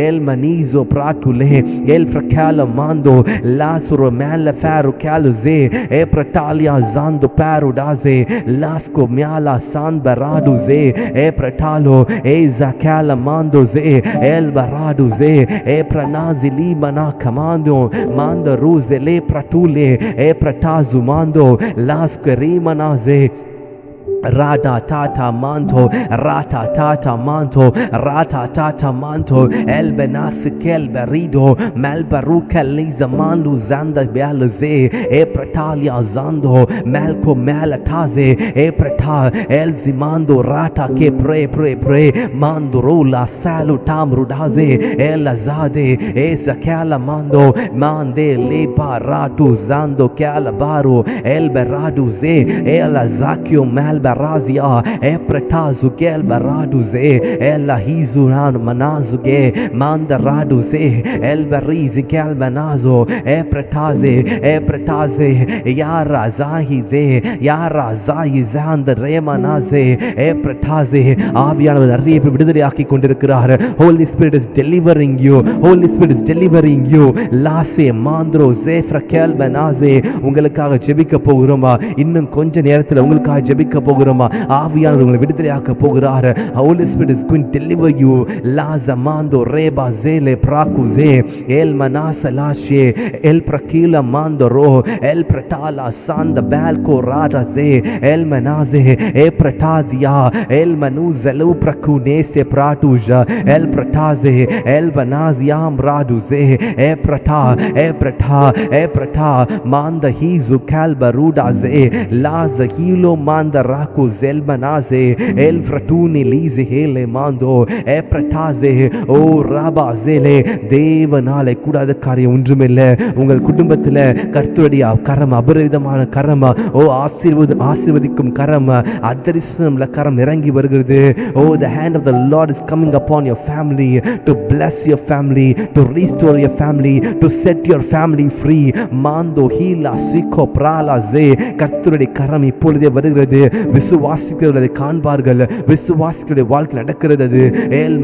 El manizo pratule el fracalo mando lasuro mele feru caluze e pratalia zando parudaze lasco miala san baraduze e pratalo e zakala mandoze el baraduze e pranazi limana comando manda ruze le pratule e pratazu mando lasco rimanaze Rata tata manto, rata tata manto, rata tata manto, el benas kel berido, mel baruka liza mandu zanda bialze, e pretalia zando, melko melataze, e preta el zimando rata ke pre, mandurula salu tamrudaze, el azade, e zakala mando, mande le paratu zando kalabaru, el beraduze, el azakio melba Razia e pretazu gel baraduze ella hizunan manazuge mandaraduze el barizi gel manazo e pretaze yara zahize yara zahizand remanaze e pretaze ஆவியானவர் நிறைய பேர் விடுதலையாக்கி கொண்டிருக்கிறார். Holy Spirit is delivering you. Holy Spirit is delivering you. லாசே மாந்திரோ ஜேஃப்ரா Khel பனாசே உங்களுக்காக ஜெபிக்க போகிறோமா? இன்னும் கொஞ்ச நேரத்தில் உங்களுக்காக ஜெபிக்க போகிறோமா? ஆவியானவர் உங்களை விடுதலையாக்க போகிறார். Holy Spirit is going to deliver you. lazamando reba zele prakuze el manasa lashe el prakila mandoro el pratala sanda balko rada ze el manaze e pratazia el manuzelu prakunese pratuja el prataze el banaziam raduze e prata manda hizu kalbaruda ze laza hilo manda raku zelmanaze el fratuni lize hele mando e prataze o rabazele தேவனாலே கூடாத காரியம் ஒன்றுமில்லை. உங்கள் குடும்பத்தில் கர்த்தருடைய கரம் அபரிதமான கரம் ஆசீர்வதிக்கும் கரம் அதரிசனம்ல கரம் இறங்கி வருகிறது. Oh, the hand of the Lord is coming upon your family to bless your family, to restore your family, to set your family free. mando hila siko prala ze கர்த்தருடைய கரம் இப்பொழுதே வருகிறது. விசுவாசிக்கிறவர்களை காண்பார்கள். விசுவாசிகளுடைய வாழ்க்கை நடக்கிறது. எல்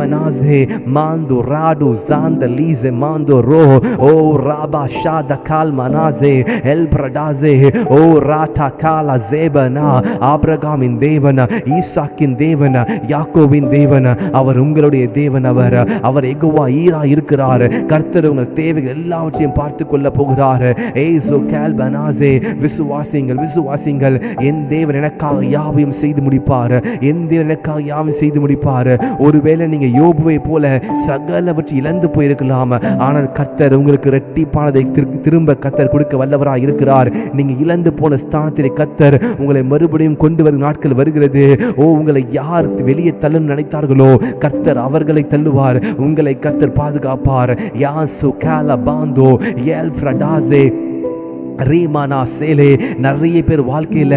மனாசே மாந்து ராடு சாந்த லீசே மாந்து row ஓ ராபா ஷாத கால் Manasseh L பிரடாசே ஓ ராட்டா காலா ஜேபனா ஆபிரகாமின் தேவன், ஈசாக்கின் தேவன், யாக்கோவின் தேவன். அவர் உங்களுடைய தேவன். அவர் யெகோவா ஈரா இருக்கிறார். கர்த்தர் உங்கள் தேவைகள் எல்லாவற்றையும் பார்த்து கொள்ள போகிறார். ஏசோ கால் பனாசே விசுவாசிங்கள். என் தேவன் எனக்காக யாவையும் செய்து முடிப்பார். என் தேவன் எனக்காக யாவையும் செய்து முடிப்பார். ஒருவேளை நீங்க யோபுவை போல சகலவற்றை இழந்து போயிருக்கலாம். ஆனால் கர்த்தர் உங்களுக்கு இரட்டிப்பானதை திரும்ப கர்த்தர் கொடுக்க வல்லவராக இருக்கிறார். நீங்க இழந்து போன ஸ்தானத்திலே கர்த்தர் உங்களை மறுபடியும் கொண்டு வரும் நாட்கள் வருகிறது. உங்களை யார் வெளியே தள்ளும் நினைத்தார்களோ கர்த்தர் அவர்களை தள்ளுவார். உங்களை கர்த்தர் பாதுகாப்பார். யாசு காலா பாந்தோ எல் ஃப்ரடாசே ரீமானா சேலே. நிறைய பேர் வாழ்க்கையில்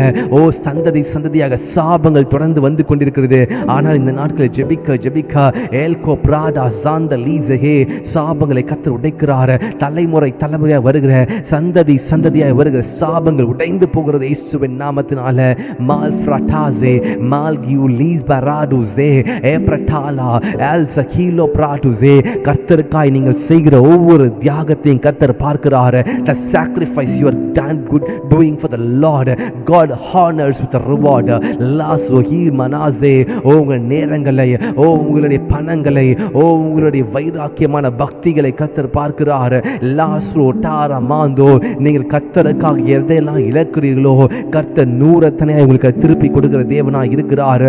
சந்ததியாக சாபங்கள் தொடர்ந்து வந்து கொண்டிருக்கிறது. ஆனால் இந்த நாட்களில் ஜெபிக்க ஏல்கோ பிராடா சாந்த லீசஹே சாபங்களை கர்த்தர் உடைக்கிறார். தலைமுறையாக வருகிற சந்ததியாக வருகிற சாபங்கள் உடைந்து போகிறது இயேசுவின் நாமத்தினால. மால் ஃப்ரட்டாசே மால் கியூ லீஸ் பராடுசே ஏ பிரட்டாலா எல் சகீலோ பிராடுசே. கர்த்தருக்காய் நீங்கள் செய்கிற ஒவ்வொரு தியாகத்தையும் கர்த்தர் பார்க்கிறார். The sacrifice you are done good doing for the Lord, God honors with a reward. Lasso he Manasseh. உங்கள் நேரங்களை, உங்களுடைய பணங்களை, உங்களுடைய வைராக்கியமான பக்திகளை கர்த்தர் பார்க்கிறார். லாசோ டாரா மாந்தோ. நீங்கள் கர்த்தருக்காக எதையெல்லாம் இழக்கிறீர்களோ கர்த்தர் நூறத்தனையாக உங்களுக்கு திருப்பி கொடுக்கிற தேவனாக இருக்கிறார்.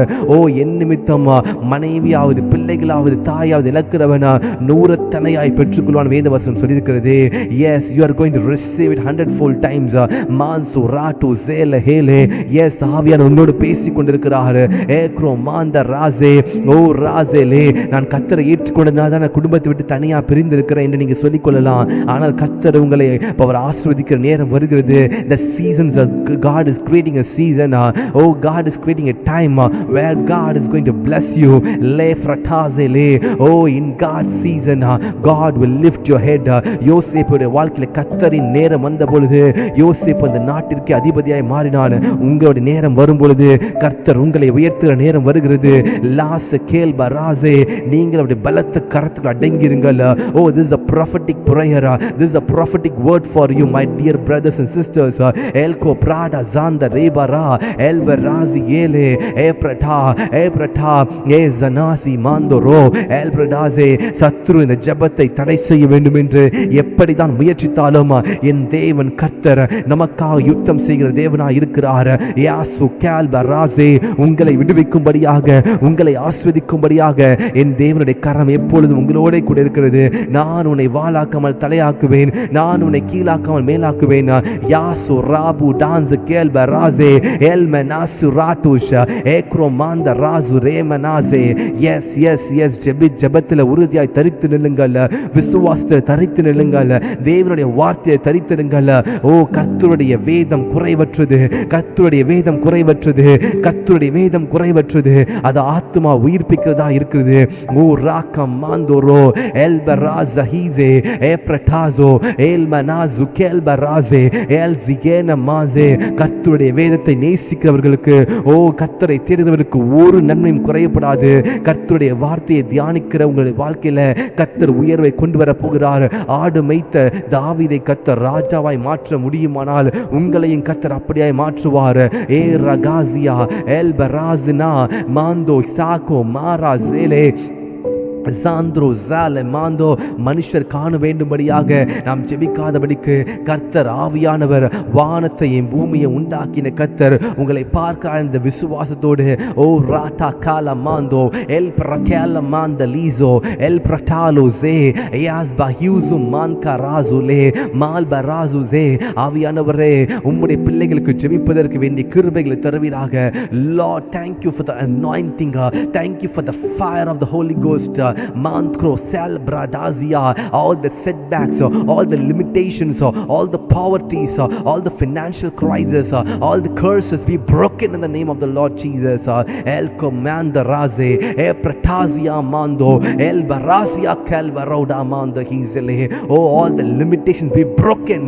என் நிமித்தம் மனைவியாவது பிள்ளைகளாவது தாயாவது இழக்கிறவன நூறத்தனையாய் பெற்றுக்கொள்வான் வேதவசனம் சொல்லியிருக்கிறது. Yes, you are going to receive it 100-fold times. மான்சு ராட்டு சேல ஹேலே. எஸ், ஆவியானவர் உன்னோடு பேசிக் கொண்டிருக்கிறார். ஏக்ரோ மாந்த ராசே ஓ ராசேலே. நான் கர்த்தரை ஏற்றுக்கொண்டதால் தான் நான் குடும்பத்தை விட்டு தனியாக பிரிந்திருக்கிறேன் என்று நீங்கள் சொல்லிக்கொள்ளலாம். ஆனால் கர்த்தர் உங்களை அவர் ஆசீர்வதிக்கிற நேரம் வருகிறது. The seasons of God is creating a season. God is creating a time where God is going to bless you. Le fratazele. In God's season God will lift your head. யோசேப்புடைய வாழ்க்கையில் கர்த்தரின் நேரம் வந்த பொழுது பொழுது யோசேப்பு அந்த நாட்டிற்கு அதிபதியாய் மாறினான். உங்களுடைய நேரம் வரும் பொழுது கர்த்தர் உங்களை உயர்த்துகிற நேரம் வருகிறது. லாஸ் கேல் பராசே, நீங்கள் அவருடைய பலத்த கரத்துக்கு அடங்கிருங்கள். Oh, this is a prophetic prayer. This is a prophetic word for you, my dear brothers and sisters. Elko prada zanda rebara elberazi ele eprata ezanasi mandoro elbradaze. சத்ரு இந்த ஜெபத்தை தடை செய்ய வேண்டும் என்று எப்படிதான் முயற்சித்தாலும் என் தேவன் கர்த்தர் நமக்காக யுத்தம் செய்கிற தேவனாய் இருக்கிறார். யாசு கால்பராசே, உங்களை விடுவிக்கும்படியாக, உங்களை ஆஸ்வதிக்கும்படியாக என் தேவனுடைய கரம் எப்பொழுதும் உங்களோட கூட இருக்கிறது. நான் உன்னை வாளாக்காமல் தலையாக்குவேன், நான் உன்னை கீழாக்காமல் மேலாக்குவேன். யாசு ராபு டான்ஸ் கேல்பராசே எல்மனாசு ராட்டுஷ ஏக்ரோமாந்த ராசு ரேமனாசே. எஸ் எஸ் எஸ் ஜெபத்தில் உறுதியாய் தரித்து நில்லுங்கள், விசுவாசத்தில் தரித்து நில்லுங்கள், தேவனுடைய வார்த்தையை தரித்து நில்லுங்கள். ஓ, கர்த்தருடைய வேதம் குறைவற்றது, கர்த்தருடைய வேதம் குறைவற்றது, கர்த்தருடைய வேதம் குறைவற்றது. அது ஆத்மா உயிர்ப்பிக்கிறதா இருக்கிறது. ஓ ராக்கம் மாந்தோரோ எல்பராசஹீசே ஏப்ரட்டாசோ எல்மனாசு கேல்பராசே எல்சிகேன மாசே. கர்த்தருடைய வேதத்தை நேசிக்கிறவர்களுக்கு, ஓ கர்த்தரை தேடுகிறவர்களுக்கு ஒரு நன்மையும் குறையப்படாது. கர்த்தருடைய வார்த்தையை தியானிக்கிற உங்களுடைய வாழ்க்கையில கர்த்தர் உயர்வை கொண்டு வர போகிறார். ஆடு மேய்த்த தாவீதை கர்த்தர் ராஜாவாய் மாற்ற முடியுமானால் உங்களையும் கர்த்தர் அப்படியாய் மாற்றுவார். ஏ ரகாசியா எல் பராசினா மாந்தோ சாகோ மாரா சேலே சாந்திரோ சால மாந்தோ. மனுஷர் காண வேண்டும்படியாக நாம் ஜெபிக்காதபடிக்கு கர்த்தர் ஆவியானவர் வானத்தையும் பூமியை உண்டாக்கின கர்த்தர் உங்களை பார்க்கிறார். இந்த விசுவாசத்தோடு ஓ ராட்டா கால மாந்தோ எல் பிரகேல மாந்த லீசோ எல் பிரட்டாலோ ஜே யாஸ் பஹியூசு மான்கா ராசுலே மால் பராசு ஜே. ஆவியானவரே, உம்முடைய பிள்ளைகளுக்கு ஜெபிப்பதற்கு வேண்டிய கிருபைகளை தருவீராக. Lord, thank you for the anointing. Thank you for the fire of the Holy Ghost. Manthro Salbradazia, all the setbacks, all the limitations, all the poverties, all the financial crises, all the curses be broken in the name of the Lord Jesus. El command raze e pratazia mando el barazia calvaroda mando hizele. Oh, all the limitations be broken.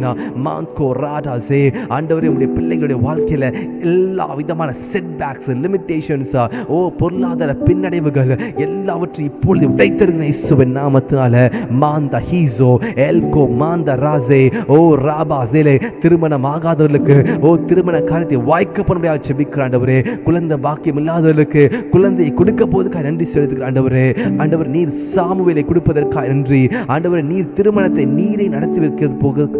Manko radaze. ஆண்டவரே, உம்முடைய பிள்ளைகளுடைய வாழ்க்கையில எல்லா விதமான setbacks, limitations, ஓ பொருளாதார பின்னடைவுகள் எல்லாவற்றையும் இப்பொழுது உடைத்தருகிற இயேசுவின் நாமத்தினால மாந்த ஹீசோ எல்கோ மாந்த ராசே. ஓ ராபா சேலே, திருமணம் ஆகாதவர்களுக்கு ஓ திருமண காரியத்தை வாய்க்கப்படும்படியாக ஜெபிக்கிற ஆண்டவரே. குழந்தை பாக்கியம் இல்லாதவர்களுக்கு குழந்தையை கொடுக்க போவதற்காக நன்றி செலுத்துகிற ஆண்டவரே. ஆண்டவர், நீர் சாமுவேலை கொடுப்பதற்காக நன்றி ஆண்டவரே. நீர் திருமணத்தை நீரை நடத்தி வைக்கிறது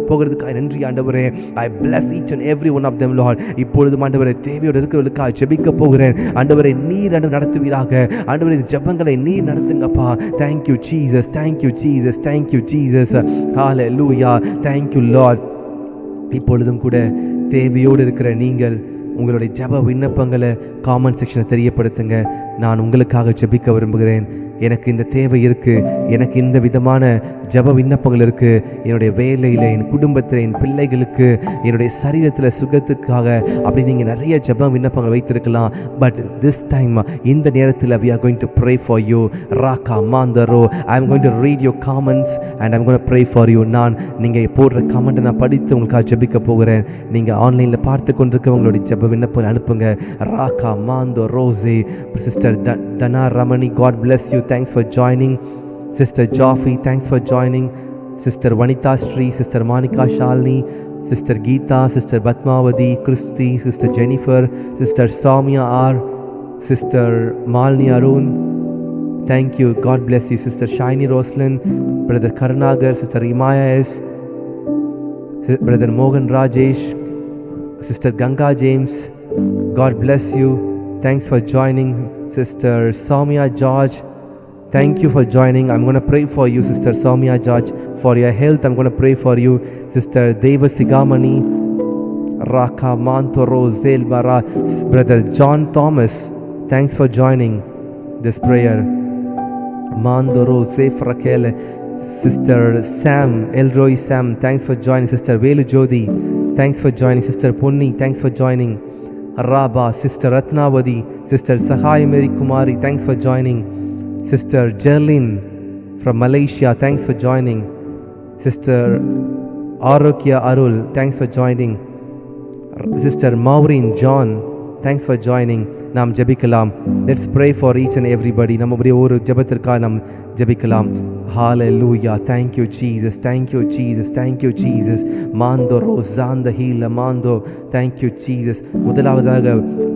போகிறதுக்காக நன்றி ஆண்டவரே. I bless each and every one of them, Lord. இப்பொழுதும் ஆண்டவரே, தேவையோடு இருக்கிறவர்களுக்காக ஜெபிக்க போகிறேன் ஆண்டவரே. நீர் நடத்துவீராக ஆண்டவரே. இந்த ஜெபங்களை நீர் நடத்துங்கப்பா. Thank you Jesus, thank you Jesus, thank you Jesus. Hallelujah, thank you Lord. இப்பொழுதும் கூட தேவையோடு இருக்கிற நீங்கள் உங்களுடைய ஜெப விண்ணப்பங்களை காமெண்ட் செக்ஷனில் தெரியப்படுத்துங்க. நான் உங்களுக்காக ஜெபிக்க விரும்புகிறேன். எனக்கு இந்த தேவை இருக்குது, எனக்கு இந்த விதமான ஜெப விண்ணப்பங்கள் இருக்குது. என்னுடைய வேலையில், என் குடும்பத்தில், என் பிள்ளைகளுக்கு, என்னுடைய சரீரத்தில் சுகத்துக்காக அப்படி நீங்கள் நிறைய ஜெப விண்ணப்பங்கள் வைத்திருக்கலாம். பட் திஸ் டைம் இந்த நேரத்தில் we are going to pray for you. ராக்கா மாந்தரோ, I am going to read your comments and I am going to pray for you. நான் நீங்கள் போடுற கமெண்ட்டை நான் படித்து உங்களுக்காக ஜெபிக்க போகிறேன். நீங்கள் ஆன்லைனில் பார்த்து கொண்டிருக்க உங்களுடைய ஜெப விண்ணப்பங்கள் அனுப்புங்க. ராக்கா மாந்தோ ரோசே. Sister Dhana Ramani, God bless you. Thanks for joining. Sister Joffi, thanks for joining. Sister Vanita Sri, Sister Monica Shalini, Sister Geeta, Sister Batmavati, Christy, Sister Jennifer, Sister Soumya R, Sister Malni Arun. Thank you. God bless you. Sister Shiny Roslyn, Brother Karnagar, Sister Imaya S, Brother Mogan Rajesh, Sister Ganga James. God bless you. Thanks for joining. Sister Soumya George, thank you for joining. I'm going to pray for you, Sister Soumya George, for your health. I'm going to pray for you. Sister Deva Sigamani, Raka Mantoro Zelbara. Brother John Thomas, thanks for joining this prayer. Mandoro Zefrakele. Sister Sam, Elroy Sam, thanks for joining. Sister Velu Jodi, thanks for joining. Sister Punni, thanks for joining. Rabba, Sister Ratnavadi, Sister Sahai Mary Kumari, thanks for joining. Sister Jerlyn from Malaysia, thanks for joining. Sister Arokya Arul, thanks for joining. Sister Maureen John, thanks for joining. நாம் ஜெபிக்கலாம். Let's pray for each and everybody. நம்முடைய ஒரு ஜெபத்திற்காக நாம் ஜெபிக்கலாம். Hallelujah. Thank you Jesus. Thank you Jesus. Thank you Jesus. Mando Rosanda Hila Mando. Thank you Jesus. முதலாவதாக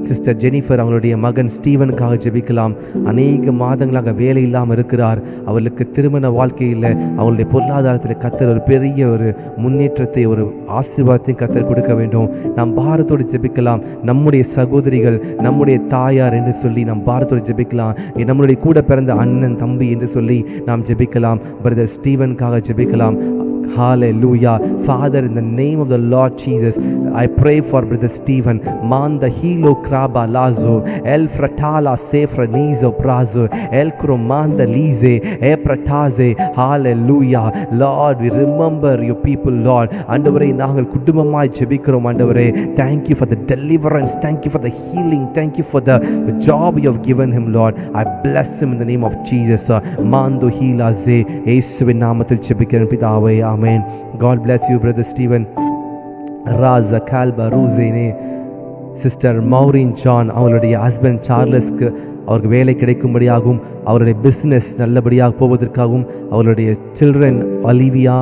sister Jennifer அவங்களுடைய மகன் ஸ்டீவனுக்காக ஜெபிக்கலாம். அநேக மாதங்களாக வேலை இல்லாமல் இருக்கிறார். அவளுக்கு திருமண வாழ்க்கையில் அவங்களுடைய பொருளாதாரத்தில் கர்த்தர் ஒரு பெரிய ஒரு முன்னேற்றத்தை ஒரு ஆசீர்வாதத்தையும் கர்த்தர் கொடுக்க வேண்டும். நாம் பாரத்தோடு ஜெபிக்கலாம். நம்முடைய சகோதரிகள் நம்முடைய தாயார் என்று சொல்லி நாம் பாரத்தோடு ஜெபிக்கலாம். நம்மளுடைய கூட பிறந்த அண்ணன் தம்பி என்று சொல்லி நாம் ஜெபிக்கலாம். பிரதர் ஸ்டீவனுக்காக ஜெபிக்கலாம். Hallelujah. Father, in the name of the Lord Jesus, I pray for Brother Stephen. Manda hilo kraba lazo, el fratala sefra nizo prazo, el kromanda lize, e prataze. Hallelujah. Lord, we remember your people, Lord. Andavare nagal kudumamai jebikrom andavare. Thank you for the deliverance. Thank you for the healing. Thank you for the job you have given him, Lord. I bless him in the name of Jesus. Mando hila ze, Yesuviன் நாமத்தில் ஜெபிக்கிறேன் பிதாவே. Amen. God bless you, Brother Stephen. Raza Kalba Ruzene. Sister Maureen John, அவளுடைய husband சார்லஸ்க்கு அவருக்கு வேலை கிடைக்கும்படியாகவும் அவருடைய business நல்லபடியாக போவதற்காகவும் அவளுடைய children Olivia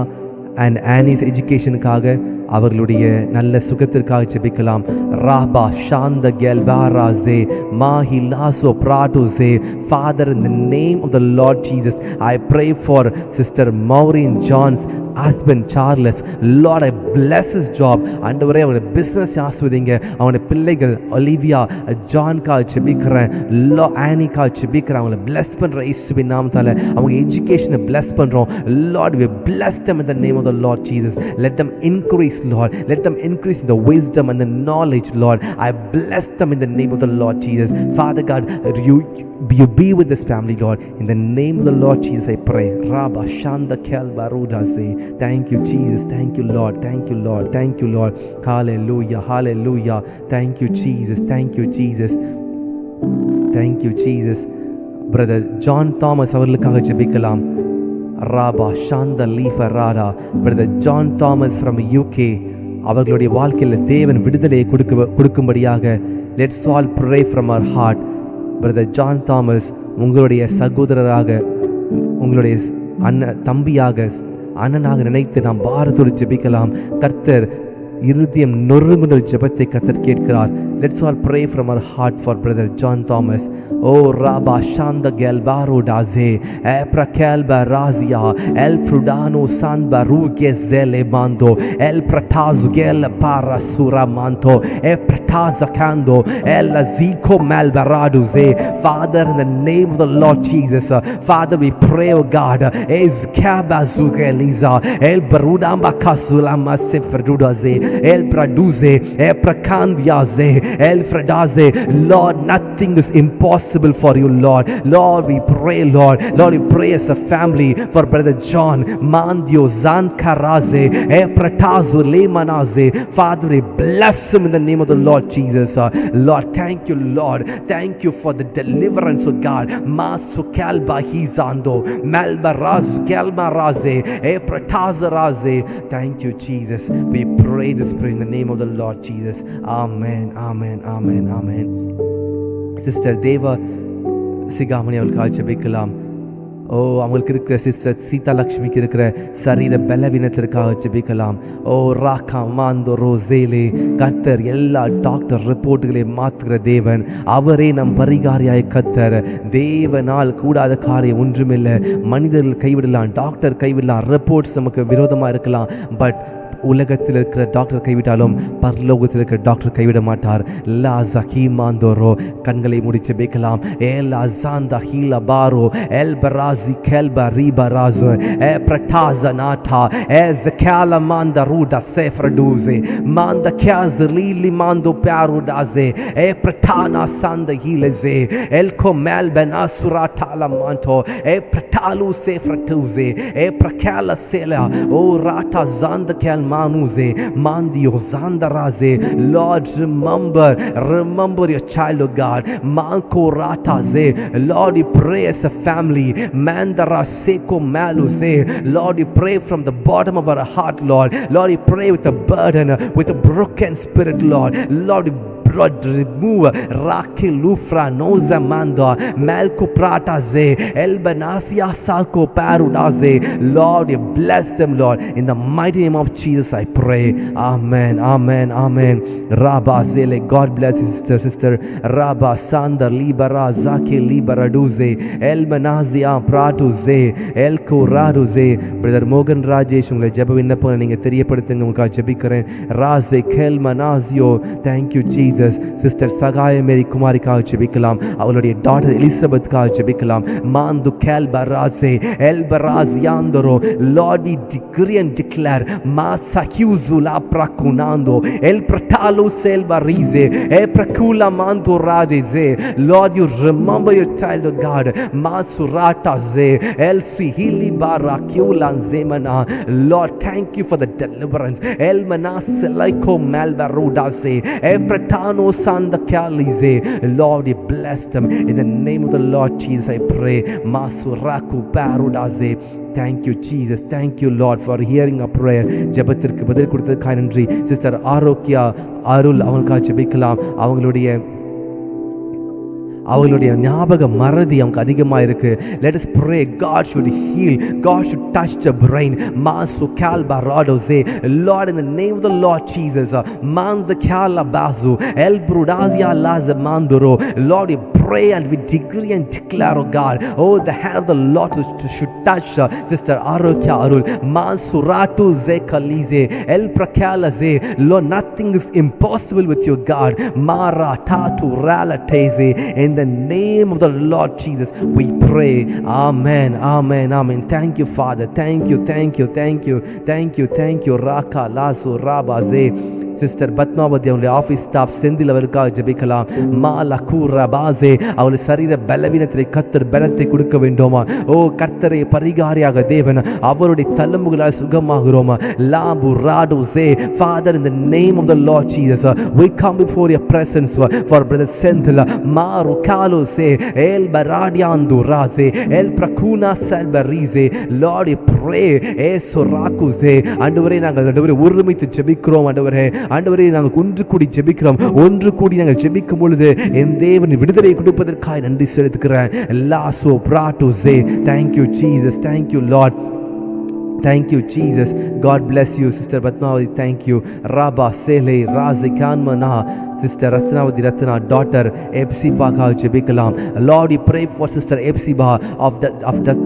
and Annie's எஜுகேஷனுக்காக அவர்களுடைய நல்ல சுகத்திற்காக ஜெபிக்கலாம். Rafah Shantha கெல்பாராசே மாஹிலாசோ பிராட்டோசே. Father, in the name of the Lord Jesus, I pray for Sister Maureen John's husband Charles. Lord, I bless his job. ஆண்டவரே அவருடைய பிஸ்னஸ் ஆஸ்வதிங்க. அவனுடைய பிள்ளைகள் ஒலிவியா ஜான்காக ஜெபிக்கிறேன். ஆனிக்காக ஜெபிக்கிறேன். அவங்களை பிளஸ் பண்ணுற இயேசுவின் நாமத்தால் அவங்க எஜுகேஷனை பிளஸ் பண்ணுறோம். Lord, we bless them in the name of the Lord Jesus. Let them increase, Lord. Let them increase in the wisdom and the knowledge, Lord. I bless them in the name of the Lord Jesus. Father God, you be with this family, Lord. In the name of the Lord Jesus, I pray. Rabba Shanda Kelba Ruda say. Thank you, Jesus. Thank you, Lord. Thank you, Lord. Thank you, Lord. Hallelujah. Hallelujah. Thank you, Jesus. Thank you, Jesus. Thank you, Jesus. Brother John Thomas அவர்களுக்காக ஜெபிக்கலாம். Rabba Shanda Lifa Rada. Brother John Thomas from UK. அவர்களுடைய வாழ்க்கையில் தேவன் விடுதலையை கொடுக்கும்படியாக let's all pray from our heart. Brother John Thomas, உங்களுடைய சகோதரராக, உங்களுடைய தம்பியாக, அண்ணனாக நினைத்து நாம் பாரத்தோடு ஜெபிக்கலாம். கர்த்தர் இருதயம் நொறுங்குற ஜெபத்தை கர்த்தர் கேட்கிறார். Let's all pray from our heart for Brother John Thomas. Oh Rabba Shanda Gelbaro Daze, Epra Kelba Razia, El Frudano San Baruge Zele Mando, El Pratazu Gel Parasura Manto, E Prataza Kando, El Aziko Malbaraduze. Father, in the name of the Lord Jesus, Father, we pray, oh God, Ez Kabazuke Liza, El Barudamba Kasulama Sefrudaze, El Praduze, E Prakandiaze, El Fredaze. Lord, nothing is impossible for you, Lord. Lord, we pray, Lord. Lord, we pray as a family for Brother John Mandio Zankaraze, E Pratazu Lemanaze. Father, we bless him in the name of the Lord Jesus. Lord, thank you, Lord. Thank you for the deliverance of God. Masu Kalba Hizando, Malbaraz Kalmaraze, E Pratazaraze. Thank you, Jesus. We pray this prayer in the name of the Lord Jesus. Amen. Amen. Amen. Amen. Sister Deva சிகாமணி அவளுக்காக ஜெபிக்கலாம். அவங்களுக்கு இருக்கிற sister Sita லக்ஷ்மிக்கு இருக்கிற சரீர பலவீனத்திற்காக ஜெபிக்கலாம். Raqqa மாந்தோ ரோசேலே. கர்த்தர் எல்லா டாக்டர் ரிப்போர்ட்டுகளையும் மாற்றுகிற தேவன். அவரே நம் பரிகாரியாய் கர்த்தர். தேவனால் கூடாத காரியம் ஒன்றுமில்லை. மனிதர்கள் கைவிடலாம், டாக்டர் கைவிடலாம், ரிப்போர்ட்ஸ் நமக்கு விரோதமாக இருக்கலாம். பட் உலகத்தில் இருக்கிற டாக்டர் கைவிட்டாலும் பரலோகத்தில் இருக்கிற டாக்டர் கைவிட மாட்டார். லா ஜஹீமாந்தோரோ. கண்களை முடிச்சு பேக்கலாம். எல் அசாந்தா ஹீலா பாரோ எல் பராசி கெல்பா ரீபராசோ எ பிரட்டாச நாட்டா எ ஜகால மாந்த ரூடா செஃப்ரடூசே மாந்த கியாஸ் லீலி மாந்தோ பியாருடாசே எ பிரட்டானா சாந்த ஹீலசே L Komal பெனாசுரா டாலா மாந்தோ a பிரட்டாலு செஃப்ரடூசே a பிரகால selah O ராட்டா ஜாந்த Khel manuze mandio zandaraze. Lord, remember your child, oh God. Manko rataze. Lord, we pray as a family. Mandara seko maluze. Lord, we pray from the bottom of our heart, Lord. Lord, we pray with a burden, with a broken spirit, Lord. Lord, Lord, remove Rakilufra Noza Manda Malco Prataze Elbanasia Salco Parudaze. Lord, you bless them, Lord. In the mighty name of Jesus, I pray. Amen. Amen. Amen. Rabba Zele. God bless you, sister. Rabba Sanda Libera Zaki Libera Duze Elmanazia Pratuze Elko Raduze. Brother Mogan Rajesh, உங்களை ஜெப விண்ணப்பம் நீங்க தெரியப்படுத்துங்க. உங்களுக்காக ஜெபிக்கிறேன். ராசே கெல்மனாசியோ. Thank you, Jesus. Sister சகாய மேரி குமாரிக்காக ஜெபிக்கலாம். அவளுடைய daughter எலிசபெத்காக ஜெபிக்கலாம். மாந்து கேல்பராசே எல்பராஸ் யாந்தரோ. Lord, we decree and declare Masahuzula Prakunando El Pratalo Selbarize E Prakula Mando Radize. Lord, you remember your child, of God. Masurataze El Sihili Barakulan Zemana. Lord, thank you for the deliverance. El Manas Laiko Malbarudase E Pratano Sandakalize. Lord, you bless them in the name of the Lord Jesus. I pray. Masuraku Parudaze. Thank you, Jesus. Thank you, Lord, for hearing our prayer. ஜெபத்திற்கு பதில் கொடுத்ததுக்காக நன்றி. Sister Arokya அருள் அவங்களுக்காக ஜெபிக்கலாம். அவங்களுடைய ஞாபக மறதி அவங்க அதிகமாக இருக்கு. Let us pray God should heal. God should touch the brain. Masu kalba radoze. Lord, in the name of the Lord Jesus, manza kala bazu el brudazia lazamanduro. Lord, we pray and we decree and declare, oh God, oh, the hand of the Lord should touch Sister Arokya Arul. Mansuratu zekalize el prakalaze. Lord, nothing is impossible with you, God. Mara tatu ralateze. In the name of the Lord Jesus, we pray. Amen. Amen. Amen. Thank you, Father. Thank you. Thank you. Thank you. Thank you. Thank you. Raka lasu rabaze. Sister Padmavathi அவங்களுடைய office staff Senthil அவருக்காக ஜெபிக்கலாம். மாலக்கூர பாசே அவளுடைய சரீர பலவீனத்தை கர்த்தர் பலத்தை கொடுக்க வேண்டுமா. ஓ கர்த்தரை பரிகாரியாக தேவன் அவருடைய தழும்புகளால் சுகமாகிறோமா. லாபு ராடு சே. Father, in the name of the Lord Jesus, we come before your presence for brother Senthil. Maru kalu se el baradiandu raze el prakuna salbarize. Lord, we pray. Esoraku se. ஆண்டவரே, நாங்கள் ஆண்டவரே ஒருமித்து ஜெபிக்கிறோம். ஆண்டவரே, நாங்கள் ஒன்று கூடி ஜெபிக்கிறோம். ஒன்று கூடி நாங்கள் ஜெபிக்கும் பொழுது என் தேவன் விடுதலை கொடுப்பதற்காக நன்றி செலுத்துகிறேன். Lasso பிராட்டோசே. Thank you, Jesus. Thank you, Lord. Thank you, Jesus. God bless you, Sister Padmavati. Thank you. Rabba Sele Razikanmana. Sister Ratnavati Ratna, daughter Epsiba ka jebikalam. Lord, we pray for Sister Epsiba of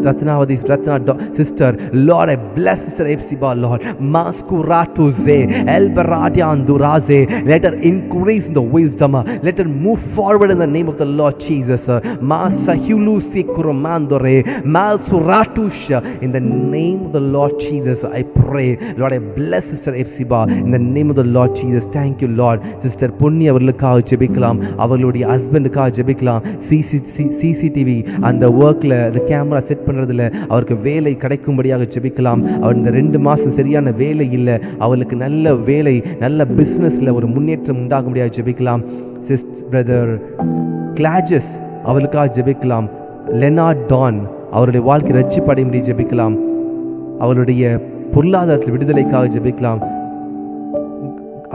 Ratnavati's Ratna sister. Lord, I bless Sister Epsiba, Lord. Maskuratu ze elbaradian duraze. Let her increase in the wisdom. Let her move forward in the name of the Lord Jesus. Masahulu sikurmandore malsuratusha. In the name of the Lord Jesus, I pray. Lord, I bless Sister Epsiba in the name of the Lord Jesus. Thank you, Lord. Sister Punni அவர்களுக்காக ஜெபிக்கலாம். அவர்களுடைய ஹஸ்பண்டுக்காக ஜெபிக்கலாம். CCTV அந்த ஒர்க்கில் அந்த camera set பண்ணுறதுல அவருக்கு வேலை கிடைக்கும்படியாக ஜெபிக்கலாம். அவர் இந்த 2 மாதம் சரியான வேலை இல்லை, அவளுக்கு நல்ல வேலை, நல்ல பிஸ்னஸில் ஒரு முன்னேற்றம் உண்டாகும்படியாக ஜெபிக்கலாம். பிரதர் கிளாஜஸ் அவளுக்காக ஜெபிக்கலாம். லெனார்ட் டான் அவருடைய வாழ்க்கை ரட்சிப்படையும்படி ஜெபிக்கலாம். அவருடைய பொருளாதாரத்தில் விடுதலைக்காக ஜெபிக்கலாம்.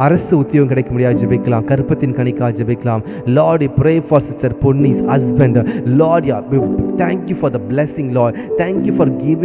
அரசு உத்தியோகம் கிடைக்க முடியாது ஜெபிக்கலாம். கற்பத்தின் கனிக்காக ஜெபிக்கலாம். Lord, we pray for Sister Ponni's husband. Lord, thank you for the blessing, Lord. Thank you for giving